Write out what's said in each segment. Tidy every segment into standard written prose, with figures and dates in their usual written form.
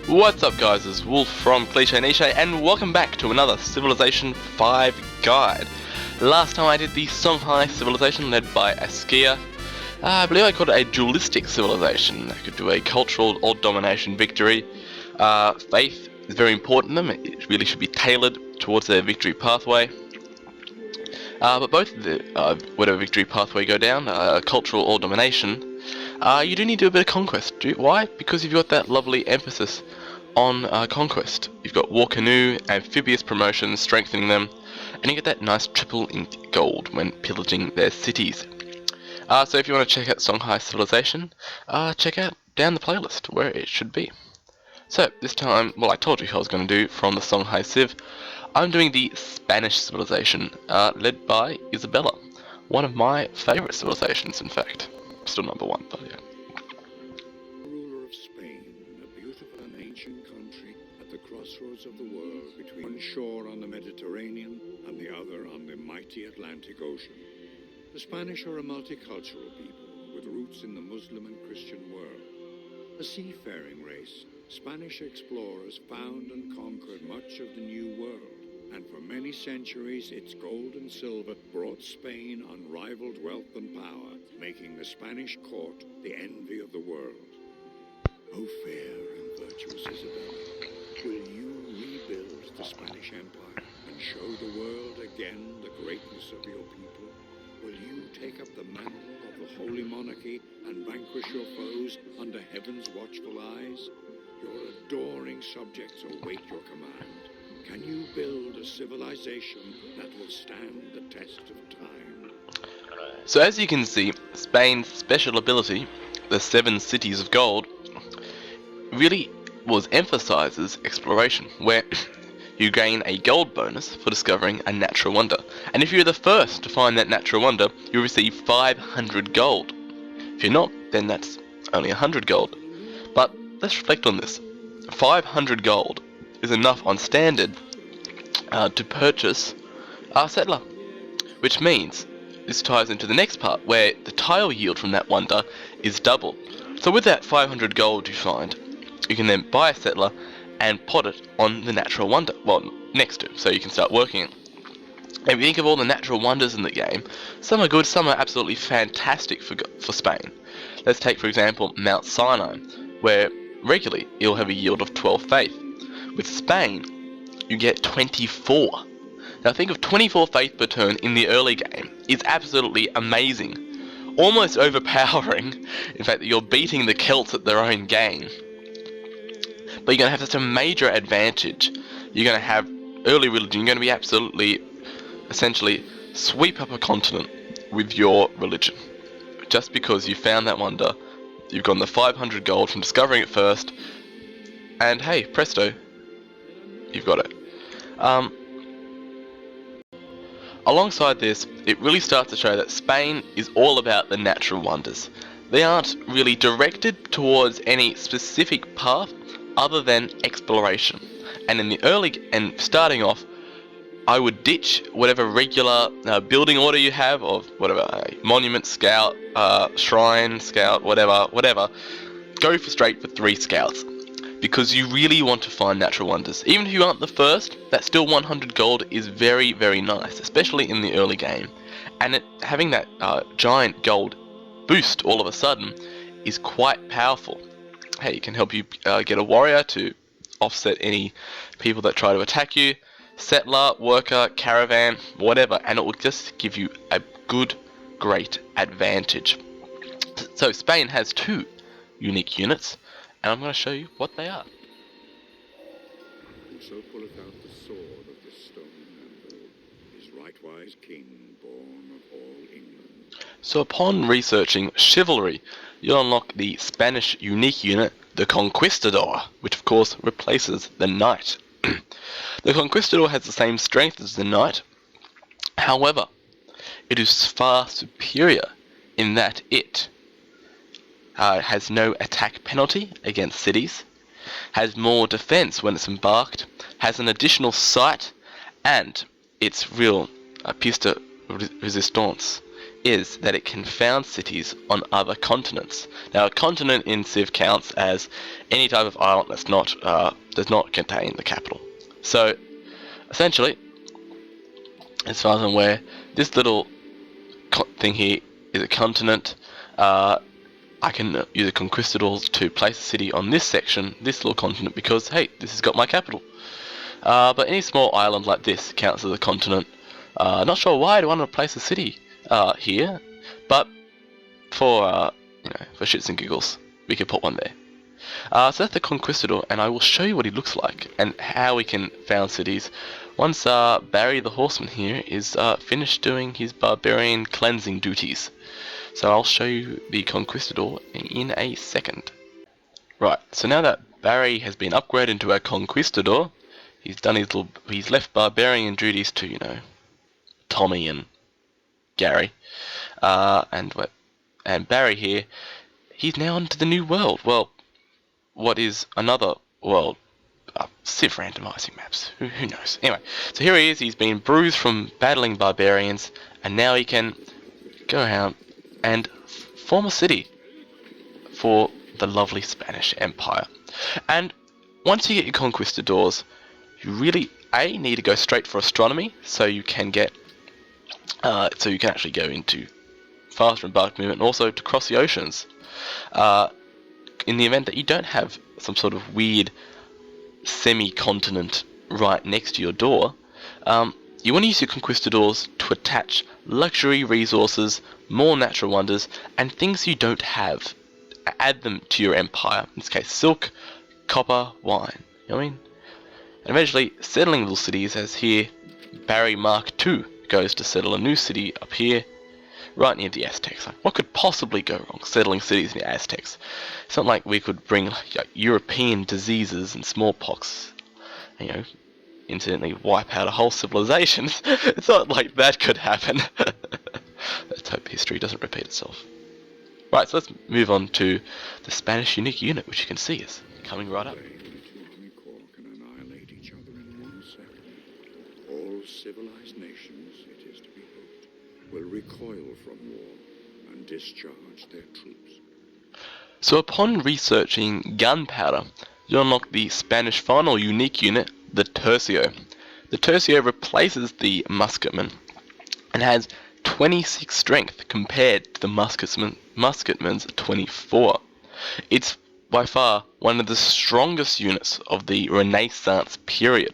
What's up guys, it's Woolf from Cliche, and welcome back to another Civilization 5 guide. Last time I did the Songhai civilization led by Askia. I believe I called it a dualistic civilization. I could do a cultural or domination victory. Faith is very important to them, it really should be tailored towards their victory pathway. But both of the, whatever victory pathway go down, cultural or domination, you do need to do a bit of conquest. Why? Because you've got that lovely emphasis on conquest. You've got war canoe, amphibious promotions, strengthening them, and you get that nice triple in gold when pillaging their cities. So if you want to check out Songhai civilization, check out down the playlist where it should be. So this time, well, I told you I was going to do from the Songhai Civ. I'm doing the Spanish civilization, led by Isabella, one of my favourite civilizations, in fact. Still number one, but yeah. Ruler of Spain, a beautiful and ancient country at the crossroads of the world, between one shore on the Mediterranean and the other on the mighty Atlantic Ocean. The Spanish are a multicultural people with roots in the Muslim and Christian world. A seafaring race, Spanish explorers found and conquered much of the New World, and for many centuries its gold and silver brought Spain unrivaled wealth and power, making the Spanish court the envy of the world. O fair and virtuous Isabella, will you rebuild the Spanish Empire and show the world again the greatness of your people? Will you take up the mantle of the Holy Monarchy and vanquish your foes under heaven's watchful eyes? Your adoring subjects await your command. Can you build a civilization that will stand the test of time? So as you can see, Spain's special ability, the 7 cities of gold, really emphasizes exploration, where you gain a gold bonus for discovering a natural wonder. And if you're the first to find that natural wonder, you receive 500 gold. If you're not, then that's only 100 gold. But let's reflect on this. 500 gold is enough on standard to purchase our settler, which means this ties into the next part where the tile yield from that wonder is double. So with that 500 gold you find, you can then buy a settler and pot it on the natural wonder, well, next to, so you can start working it. And if you think of all the natural wonders in the game, some are good, some are absolutely fantastic for Spain. Let's take for example Mount Sinai, where regularly you'll have a yield of 12 faith. With Spain, you get 24. Now think of 24 faith per turn in the early game is absolutely amazing. Almost overpowering, in fact that you're beating the Celts at their own game. But you're going to have such a major advantage. You're going to have early religion, you're going to be absolutely, essentially, sweep up a continent with your religion. Just because you found that wonder, you've gotten the 500 gold from discovering it first, and hey, presto, you've got it. Alongside this, it really starts to show that Spain is all about the natural wonders. They aren't really directed towards any specific path other than exploration. And in the early, and starting off, I would ditch whatever regular building order you have of whatever, monument, scout, shrine, scout, whatever. Go straight for 3 scouts. Because you really want to find natural wonders. Even if you aren't the first, that still 100 gold is very, very nice, especially in the early game. And having that giant gold boost all of a sudden is quite powerful. Hey, it can help you get a warrior to offset any people that try to attack you, settler, worker, caravan, whatever, and it will just give you a good, great advantage. So Spain has 2 unique units, and I'm going to show you what they are. And so pulleth out the sword of the stone handle, his rightwise king, born of all England. So upon researching chivalry, you'll unlock the Spanish unique unit, the Conquistador, which of course replaces the knight. The Conquistador has the same strength as the knight, however, it is far superior in that it has no attack penalty against cities, has more defense when it's embarked, has an additional sight, and its real piste resistance is that it can found cities on other continents. Now, a continent in Civ counts as any type of island that's not does not contain the capital. So, essentially, as far as I'm aware, this little thing here is a continent. I can use the conquistadors to place a city on this section, this little continent, because hey, this has got my capital. But any small island like this counts as a continent. Not sure why I want to place a city here, but for for shits and giggles, we could put one there. So that's the conquistador, and I will show you what he looks like and how we can found cities once Barry the horseman here is finished doing his barbarian cleansing duties. So I'll show you the conquistador in a second. Right, so now that Barry has been upgraded into a conquistador, he's left barbarian duties to Tommy and Gary, and Barry here. He's now onto the new world. Well, what is another world? Civ randomizing maps. Who knows? Anyway, so here he is. He's been bruised from battling barbarians, and now he can go out and form a city for the lovely Spanish Empire. And once you get your conquistadors, you really need to go straight for astronomy, so you can get actually go into faster embark movement, and also to cross the oceans. In the event that you don't have some sort of weird semi-continent right next to your door, you want to use your conquistadors to attach luxury resources, more natural wonders, and things you don't have. Add them to your empire. In this case, silk, copper, wine. You know what I mean? And eventually, settling little cities, as here, Barry Mark II goes to settle a new city up here, right near the Aztecs. Like, what could possibly go wrong settling cities near Aztecs? It's not like we could bring European diseases and smallpox, incidentally wipe out a whole civilization. It's not like that could happen. Let's hope history doesn't repeat itself. Right, so let's move on to the Spanish unique unit, which you can see is coming right up. Can annihilate each other in 1 second. All civilized nations, it is to be hoped, will recoil from war and discharge their troops. So upon researching gunpowder, you unlock the Spanish final unique unit, the Tercio. The Tercio replaces the musketman and has 26 strength compared to the musketman's 24. It's by far one of the strongest units of the Renaissance period.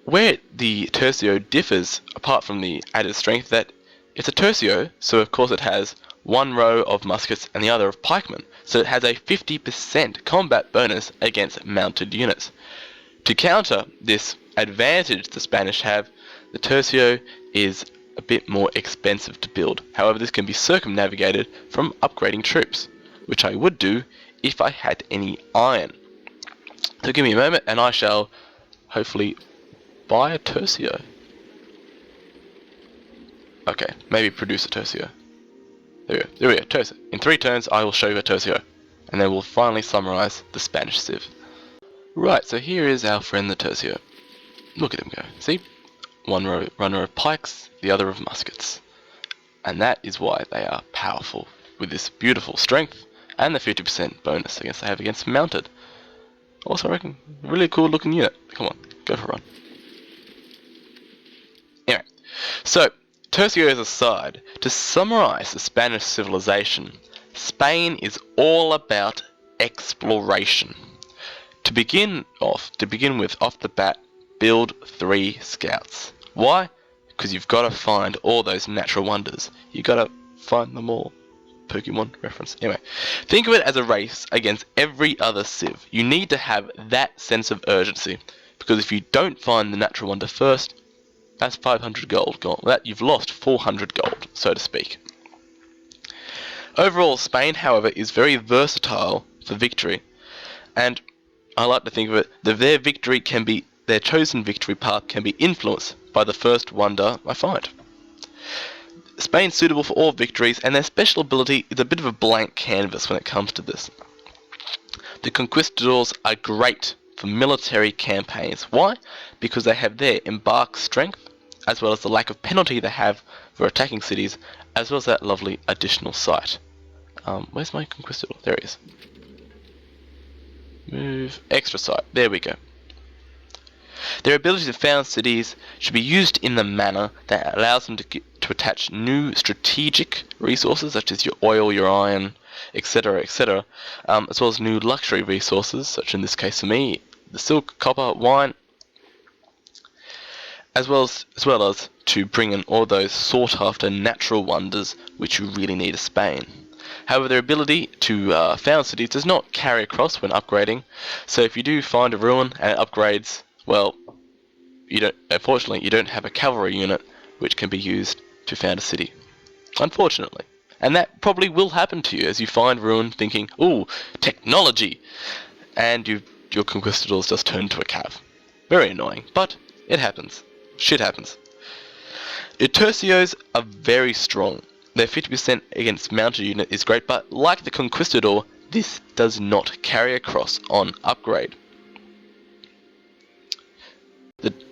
Where the Tercio differs, apart from the added strength, that it's a Tercio, so of course it has one row of muskets and the other of pikemen, so it has a 50% combat bonus against mounted units. To counter this advantage the Spanish have, the Tercio is a bit more expensive to build. However, this can be circumnavigated from upgrading troops, which I would do if I had any iron. So give me a moment and I shall hopefully buy a Tercio. Okay, maybe produce a Tercio. There we go, Tercio. In 3 turns I will show you a Tercio, and then we'll finally summarize the Spanish Civ. Right, so here is our friend the Tercio. Look at him go. See? One runner of pikes, the other of muskets. And that is why they are powerful, with this beautiful strength and the 50% bonus against they have against mounted. Also, I reckon, really cool looking unit. Come on, go for a run. Anyway, so, Tercio aside, to summarize the Spanish civilization, Spain is all about exploration. To begin with, off the bat, build 3 scouts. Why? Because you've got to find all those natural wonders. You've got to find them all. Pokemon reference. Anyway, think of it as a race against every other Civ. You need to have that sense of urgency, because if you don't find the natural wonder first, that's 500 gold gone. That you've lost 400 gold, so to speak. Overall, Spain, however, is very versatile for victory, and I like to think of it that their chosen victory path can be influenced by the first wonder I find. Spain's suitable for all victories, and their special ability is a bit of a blank canvas when it comes to this. The conquistadors are great for military campaigns. Why? Because they have their embark strength, as well as the lack of penalty they have for attacking cities, as well as that lovely additional site. Where's my conquistador? There he is. Move extra site. There we go. Their ability to found cities should be used in the manner that allows them to attach new strategic resources such as your oil, your iron, etc., etc., as well as new luxury resources, such in this case for me, the silk, copper, wine, as well as to bring in all those sought-after natural wonders which you really need as Spain. However, their ability to found cities does not carry across when upgrading, so if you do find a ruin and it upgrades, well, unfortunately, you don't have a cavalry unit which can be used to found a city. Unfortunately. And that probably will happen to you as you find ruin thinking, ooh, technology! And your conquistadors just turn to a cav. Very annoying, but it happens. Shit happens. Your tercios are very strong. Their 50% against mounted unit is great, but like the conquistador, this does not carry across on upgrade.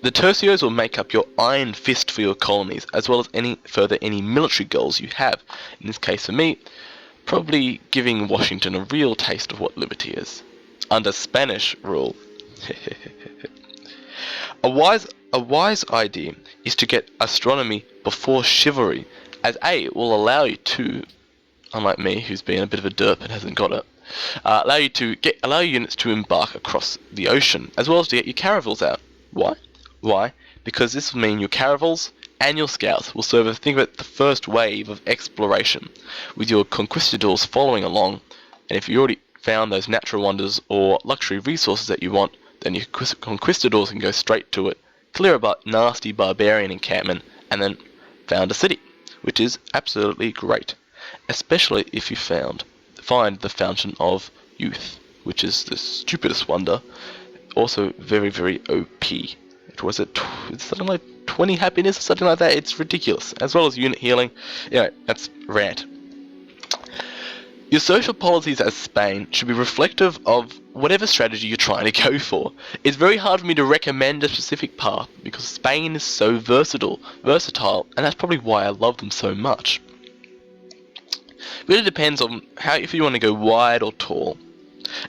The tercios will make up your iron fist for your colonies, as well as any military goals you have. In this case for me, probably giving Washington a real taste of what liberty is. Under Spanish rule. A wise idea is to get astronomy before chivalry, as A, it will allow you to, unlike me, who's been a bit of a derp and hasn't got it, allow your units to embark across the ocean, as well as to get your caravels out. Why? Why? Because this will mean your caravels and your scouts will serve as, think of it, the first wave of exploration, with your conquistadors following along, and if you already found those natural wonders or luxury resources that you want, then your conquistadors can go straight to it, clear about nasty barbarian encampment, and then found a city, which is absolutely great, especially if you find the Fountain of Youth, which is the stupidest wonder. Also very, very OP. It's something like 20 happiness or something like that. It's ridiculous. As well as unit healing. That's rant. Your social policies as Spain should be reflective of whatever strategy you're trying to go for. It's very hard for me to recommend a specific path because Spain is so versatile, and that's probably why I love them so much. It really depends on if you want to go wide or tall,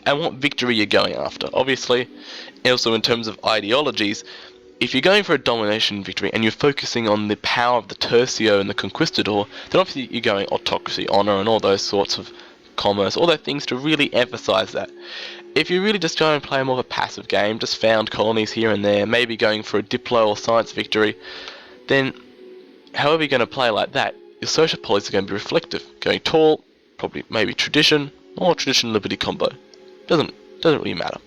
and what victory you're going after. Obviously, also in terms of ideologies, if you're going for a domination victory and you're focusing on the power of the tercio and the conquistador, then obviously you're going autocracy, honor, and all those sorts of commerce, all those things to really emphasize that. If you really just go and play more of a passive game, just found colonies here and there, maybe going for a diplo or science victory, then however you're going to play like that, your social policies are going to be reflective. Going tall, probably maybe tradition, or tradition liberty combo. Doesn't really matter.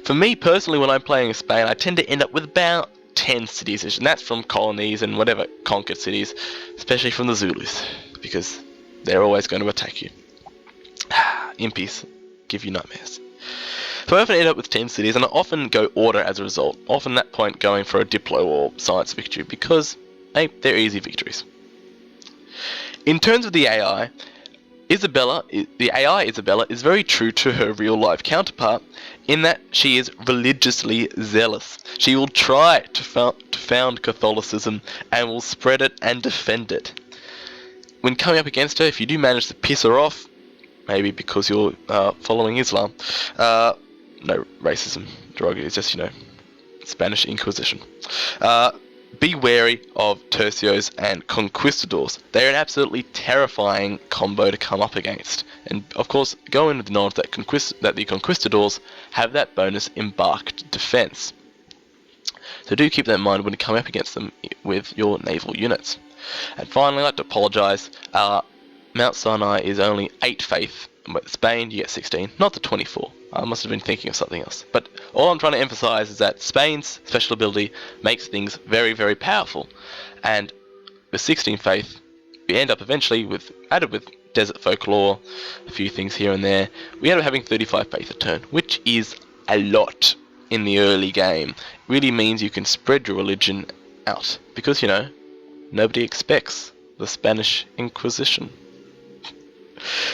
For me personally, when I'm playing in Spain, I tend to end up with about 10 cities, and that's from colonies and whatever conquered cities, especially from the Zulus, because they're always going to attack you. Impies give you nightmares. So I often end up with 10 cities, and I often go order as a result. Often at that point going for a diplo or science victory, because they're easy victories. In terms of the AI, Isabella is very true to her real-life counterpart in that she is religiously zealous. She will try to found Catholicism and will spread it and defend it. When coming up against her, if you do manage to piss her off, maybe because you're following Islam, no racism, derogatory, it's just, Spanish Inquisition. Be wary of tercios and conquistadors. They're an absolutely terrifying combo to come up against. And of course, go in with the knowledge that the conquistadors have that bonus embarked defense. So do keep that in mind when you come up against them with your naval units. And finally, I'd like to apologise. Mount Sinai is only 8 faith. But Spain, you get 16, not the 24. I must have been thinking of something else. But all I'm trying to emphasize is that Spain's special ability makes things very, very powerful. And with 16 faith, we end up eventually added with desert folklore, a few things here and there, we end up having 35 faith a turn, which is a lot in the early game. It really means you can spread your religion out. Because, nobody expects the Spanish Inquisition.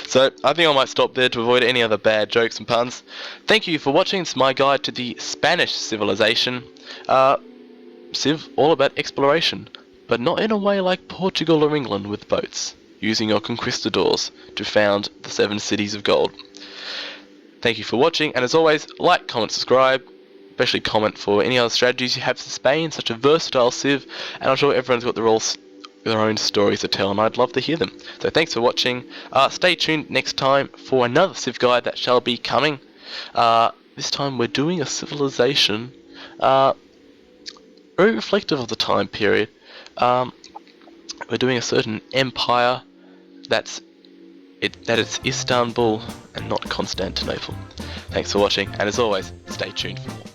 So, I think I might stop there to avoid any other bad jokes and puns. Thank you for watching. It's my guide to the Spanish civilization. Civ all about exploration, but not in a way like Portugal or England with boats, using your conquistadors to found the 7 cities of gold. Thank you for watching, and as always, like, comment, subscribe, especially comment for any other strategies you have for Spain, such a versatile civ, and I'm sure everyone's got their own stories to tell, and I'd love to hear them. So thanks for watching. Stay tuned next time for another civ guide that shall be coming. This time we're doing a civilization, very reflective of the time period. We're doing a certain empire that it's Istanbul and not Constantinople. Thanks for watching, and as always, stay tuned for more.